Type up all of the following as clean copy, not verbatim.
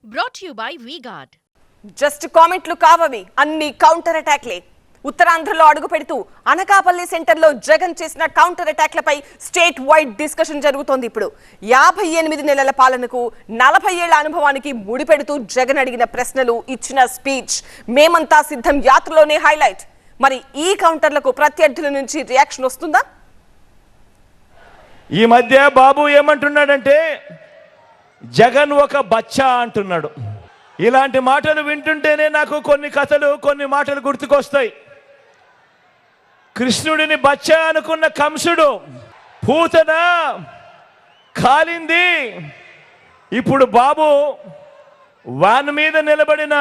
Brought to you by V-Guard. Just కామెంట్లు కావవి, అన్ని counter అటాక్లే. ఉత్తరాంధ్రలో అడుగు పెడుతూ అనకాపల్లి సెంటర్లో జగన్ చేసిన కౌంటర్ అటాక్లపై స్టేట్ వైడ్ డిస్కషన్ జరుగుతోంది. ఇప్పుడు 58 నెలల పాలనకు 40 ఏళ్ల అనుభవానికి ముడిపెడుతూ జగన్ అడిగిన ప్రశ్నలు, ఇచ్చిన స్పీచ్ మేమంతా సిద్ధం యాత్రలోనే హైలైట్. మరి ఈ కౌంటర్లకు ప్రత్యర్థుల నుంచి రియాక్షన్ వస్తుందా? ఈ మధ్య బాబు ఏమంటున్నాడంటే జగన్ ఒక బచ్చా అంటున్నాడు. ఇలాంటి మాటలు వింటుంటేనే నాకు కొన్ని కథలు, కొన్ని మాటలు గుర్తుకొస్తాయి. కృష్ణుడిని బచ్చా అనుకున్న కంసుడు పూతన కాలింది. ఇప్పుడు బాబు వాన్ మీద నిలబడిన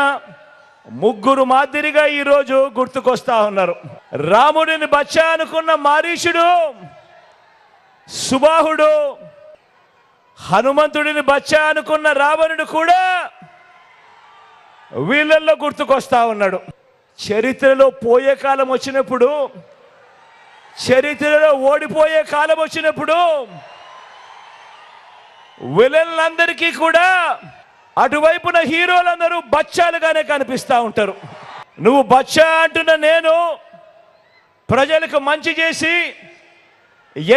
ముగ్గురు మాదిరిగా ఈరోజు గుర్తుకొస్తా ఉన్నారు. రాముడిని బచ్చా అనుకున్న మారీషుడు, సుబాహుడు, హనుమంతుడిని బచ్చా అనుకున్న రావణుడు కూడా వీళ్ళల్లో గుర్తుకొస్తా ఉన్నాడు. చరిత్రలో పోయే కాలం వచ్చినప్పుడు, చరిత్రలో ఓడిపోయే కాలం వచ్చినప్పుడు విలన్లందరికీ కూడా అటువైపున హీరోలందరూ బచ్చాలుగానే కనిపిస్తూ ఉంటారు. నువ్వు బచ్చా అంటున్న నేను ప్రజలకు మంచి చేసి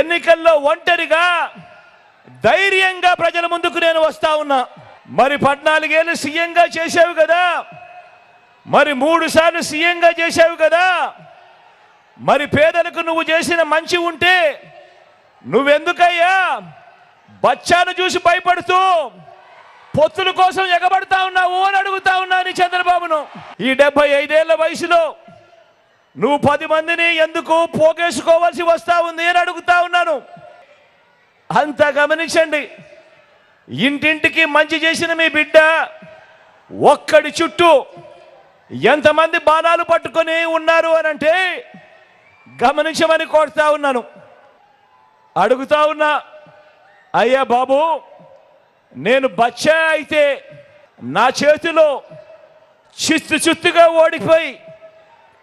ఎన్నికల్లో ఒంటరిగా ధైర్యంగా ప్రజల ముందుకు నేను వస్తా ఉన్నా. మరి 14 ఏళ్ళు సీఎంగా చేశావు కదా, మరి 3 సార్లు సీఎంగా చేశావు కదా, మరి పేదలకు నువ్వు చేసిన మంచి ఉంటే నువ్వెందుకయ్యా బచ్చాను చూసి భయపడుతూ పొత్తుల కోసం ఎగబడతా ఉన్నావు అని అడుగుతా ఉన్నాను చంద్రబాబును. ఈ 75 ఏళ్ల వయసులో నువ్వు 10 మందిని ఎందుకు పోగేసుకోవాల్సి వస్తా ఉంది అని అడుగుతా ఉన్నాను. అంతా గమనించండి. ఇంటింటికి మంచి చేసిన మీ బిడ్డ ఒక్కడి చుట్టూ ఎంతమంది బాణాలు పట్టుకొని ఉన్నారు అని అంటే గమనించమని కోరుతా ఉన్నాను. అడుగుతా ఉన్నా, అయ్యా బాబు, నేను బచ్చా అయితే నా చేతిలో చిత్తుగా ఓడిపోయి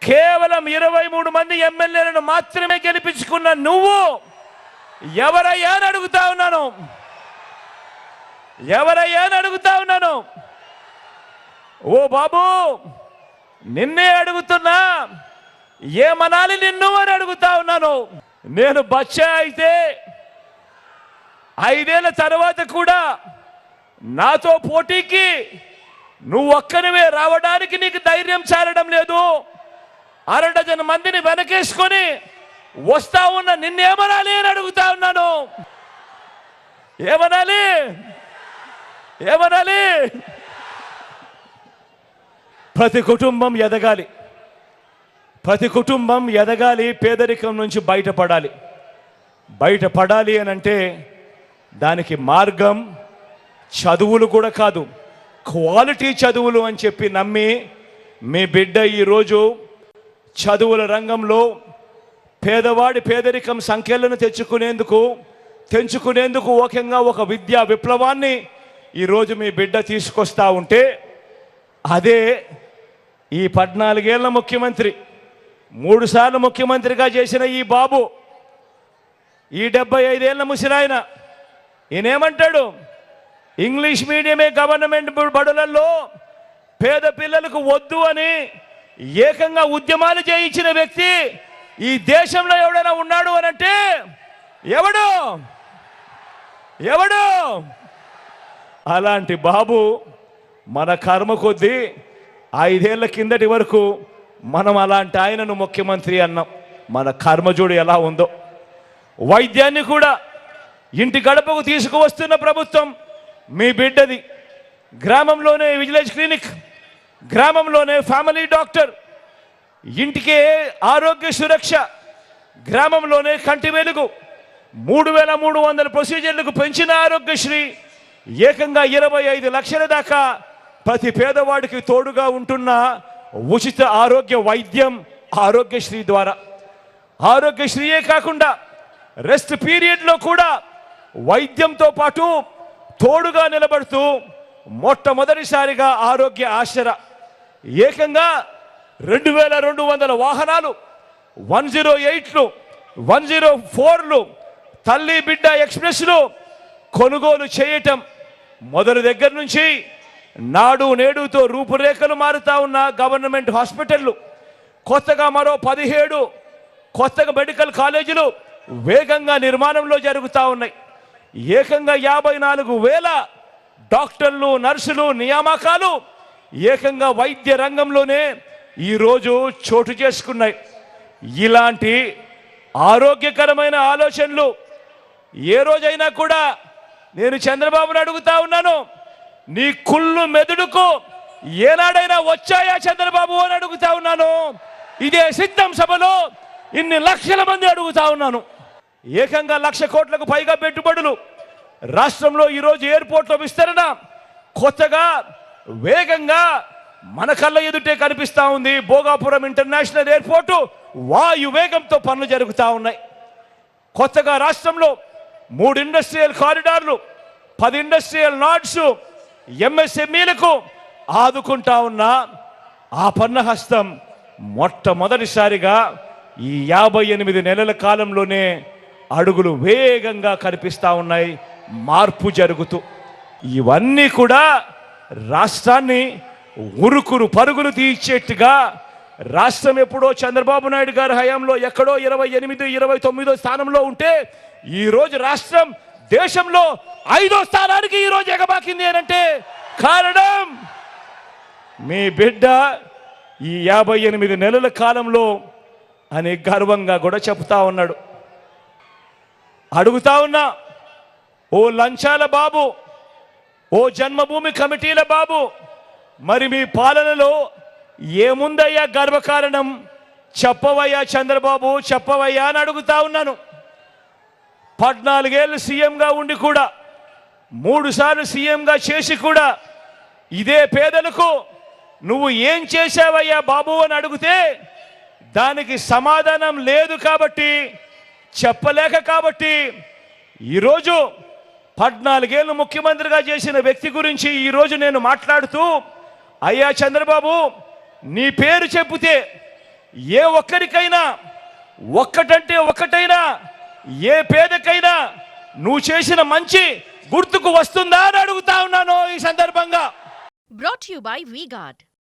కేవలం 23 మంది ఎమ్మెల్యేలను మాత్రమే గెలిపించుకున్న నువ్వు ఎవరయ్యా అని అడుగుతా ఉన్నాను. ఎవరయ్యా అని అడుగుతా ఉన్నాను. ఓ బాబు, నిన్నే అడుగుతున్నా, ఏమనాలి నిన్ను అని అడుగుతా ఉన్నాను. నేను బచ్చా అయితే 5 ఏళ్ల తర్వాత కూడా నాతో పోటీకి నువ్వు ఒక్కనివే రావడానికి నీకు ధైర్యం చాలడం లేదు. 1 డజన్ మందిని వెనకేసుకొని వస్తా ఉన్న నిన్నేమనాలి అని అడుగుతా ఉన్నాను. ఏమనాలి? ఏమనాలి? ప్రతి కుటుంబం ఎదగాలి, ప్రతి కుటుంబం ఎదగాలి, పేదరికం నుంచి బయటపడాలి. బయటపడాలి అని అంటే దానికి మార్గం చదువులు కూడా కాదు, క్వాలిటీ చదువులు అని చెప్పి నమ్మి మీ బిడ్డ ఈరోజు చదువుల రంగంలో పేదవాడి పేదరికం సంఖ్యలను తెంచుకునేందుకు ముఖ్యంగా ఒక విద్యా విప్లవాన్ని ఈరోజు మీ బిడ్డ తీసుకొస్తా ఉంటే, అదే ఈ 14 ఏళ్ల ముఖ్యమంత్రి, 3 సార్లు ముఖ్యమంత్రిగా చేసిన ఈ బాబు, ఈ 75 ఏళ్ల ముసిరాయన ఈయనేమంటాడు? ఇంగ్లీష్ మీడియమే గవర్నమెంట్ బడులలో పేద పిల్లలకు వద్దు అని ఏకంగా ఉద్యమాలు చేయించిన వ్యక్తి ఈ దేశంలో ఎవడైనా ఉన్నాడు అని అంటే ఎవడు? ఎవడు? అలాంటి బాబు మన కర్మ కొద్దీ 5 ఏళ్ల కిందటి వరకు మనం అలాంటి ఆయనను ముఖ్యమంత్రి అన్నాం. మన కర్మజోడు ఎలా ఉందో. వైద్యాన్ని కూడా ఇంటి గడపకు తీసుకువస్తున్న ప్రభుత్వం మీ బిడ్డది. గ్రామంలోనే విలేజ్ క్లినిక్, గ్రామంలోనే ఫ్యామిలీ డాక్టర్, ఇంటికే ఆరోగ్య సురక్ష, గ్రామంలోనే కంటి వెలుగు, 3300 ప్రొసీజర్లకు పెంచిన ఆరోగ్యశ్రీ, ఏకంగా 25 లక్షల దాకా ప్రతి పేదవాడికి తోడుగా ఉంటున్న ఉచిత ఆరోగ్య వైద్యం ఆరోగ్యశ్రీ ద్వారా. ఆరోగ్యశ్రీయే కాకుండా రెస్ట్ పీరియడ్లో కూడా వైద్యంతో పాటు తోడుగా నిలబడుతూ మొట్టమొదటిసారిగా ఆరోగ్య ఆసరా, ఏకంగా 2200 వాహనాలు, 108లు, 104లు, తల్లి బిడ్డ ఎక్స్ప్రెస్లు కొనుగోలు చేయటం మొదటి దగ్గర నుంచి నాడు నేడుతో రూపురేఖలు మారుతా ఉన్న గవర్నమెంట్ హాస్పిటళ్ళు, కొత్తగా మరో 17 కొత్తగా మెడికల్ కాలేజీలు వేగంగా నిర్మాణంలో జరుగుతూ ఉన్నాయి. ఏకంగా 54,000 డాక్టర్లు, నర్సులు నియామకాలు ఏకంగా వైద్య రంగంలోనే ఈరోజు చోటు చేసుకున్నాయి. ఇలాంటి ఆరోగ్యకరమైన ఆలోచనలు ఏ రోజైనా కూడా నేను చంద్రబాబును అడుగుతా ఉన్నాను, నీ కుళ్ళు మెదడుకు ఏనాడైనా వచ్చాయా చంద్రబాబు అని అడుగుతా ఉన్నాను. ఇదే సిద్ధం సభలో ఇన్ని లక్షల మంది అడుగుతా ఉన్నాను. ఏకంగా 1,00,000 కోట్లకు పైగా పెట్టుబడులు రాష్ట్రంలో ఈరోజు ఎయిర్పోర్ట్ల విస్తరణ కొత్తగా వేగంగా మన కళ్ళ ఎదుటే కనిపిస్తా ఉంది. భోగాపురం ఇంటర్నేషనల్ ఎయిర్పోర్టు వాయు వేగంతో పనులు జరుగుతూ ఉన్నాయి. కొత్తగా రాష్ట్రంలో 3 ఇండస్ట్రియల్ కారిడార్లు, 10 ఇండస్ట్రియల్ నాడ్స్ ఎంఎస్ఎంఈలకు ఆదుకుంటా ఉన్న ఆ పన్నహస్తం మొట్టమొదటిసారిగా ఈ 58 నెలల కాలంలోనే అడుగులు వేగంగా కనిపిస్తా ఉన్నాయి. మార్పు జరుగుతూ ఇవన్నీ కూడా రాష్ట్రాన్ని ఉరుకురు పరుగులు తీర్చేట్టుగా, రాష్ట్రం ఎప్పుడో చంద్రబాబు నాయుడు గారి హయాంలో ఎక్కడో 28, 29 స్థానంలో ఉంటే ఈరోజు రాష్ట్రం దేశంలో 5వ స్థానానికి ఈరోజు ఎగబాకింది అనంటే కారణం మీ బిడ్డ ఈ 58 నెలల కాలంలో అని గర్వంగా కూడా చెప్తా ఉన్నాడు. అడుగుతా ఉన్నా, ఓ లంచాల బాబు, ఓ జన్మభూమి కమిటీల బాబు, మరి మీ పాలనలో ఏముందయ్యా గర్వకారణం? చెప్పవయ్యా చంద్రబాబు, చెప్పవయ్యా అని అడుగుతా ఉన్నాను. 14 ఏళ్ళు సీఎంగా ఉండి కూడా, 3 సార్లు సీఎంగా చేసి కూడా ఇదే పేదలకు నువ్వు ఏం చేశావయ్యా బాబు అని అడిగితే దానికి సమాధానం లేదు కాబట్టి, చెప్పలేక కాబట్టి ఈరోజు 14 ఏళ్ళు ముఖ్యమంత్రిగా చేసిన వ్యక్తి గురించి ఈరోజు నేను మాట్లాడుతూ, అయ్యా చంద్రబాబు, నీ పేరు చెబితే ఏ ఒక్కరికైనా ఒక్కటంటే ఒక్కటైనా ఏ పేదకైనా నువ్వు చేసిన మంచి గుర్తుకు వస్తుందా అని అడుగుతా ఉన్నాను ఈ సందర్భంగా. Brought to you by VGuard.